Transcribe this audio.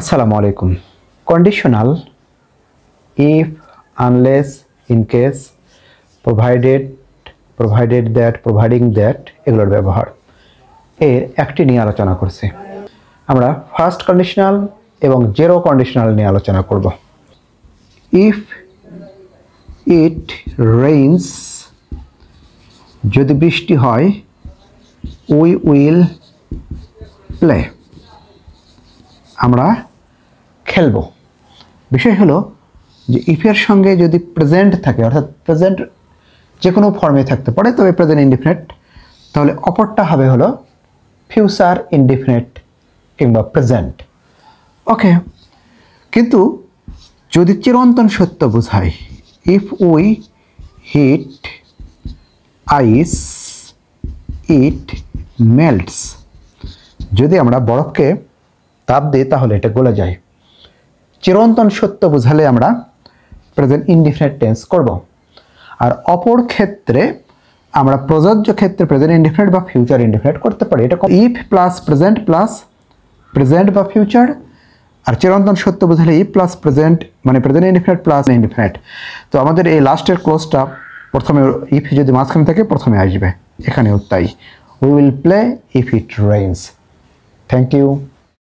Assalamu alaikum. Conditional if, unless, in case, provided that, providing that এগুলোর ব্যবহার এর একটি নিয়ে আলোচনা করছি। আমরা ফার্স্ট কন্ডিশনাল এবং জিরো কন্ডিশনাল নিয়ে আলোচনা করব। ইফ ইট রেইনস, যদি বৃষ্টি হয়, উই উইল প্লে, আমরা খেলবো। বিষয় হলো যে ইফের সঙ্গে যদি প্রেজেন্ট থাকে, অর্থাৎ প্রেজেন্ট যে কোনো ফর্মে থাকতে পারে, তবে প্রেজেন্ট ইনডিফিনিট, তাহলে অপরটা হবে হলো ফিউচার ইনডিফিনিট কিংবা প্রেজেন্ট। ওকে, কিন্তু যদি চিরন্তন সত্য বোঝায়, if we heat ice it melts, যদি আমরা বরফকে তাপ দিই তাহলে এটা গলে যায়। চিরন্তন সত্য বোঝালে আমরা প্রেজেন্ট ইনডিফিনিট টেন্স করব। আর অপর ক্ষেত্রে আমরা প্রযোজ্য ক্ষেত্রে প্রেজেন্ট ইনডিফিনিট বা ফিউচার ইনডিফিনিট করতে পারি। এটা ইফ প্লাস প্রেজেন্ট বা ফিউচার, আর চিরন্তন সত্য বোঝালে ইফ প্লাস প্রেজেন্ট মানে প্রেজেন্ট ইনডিফিনিট প্লাস ইনডিফিনিট। তো আমাদের এই লাস্টের ক্লোজটা প্রথমে ইফ যদি মাঝখানে থাকে প্রথমে আসবে, এখানেও তাই। We will play if it rains. Thank you.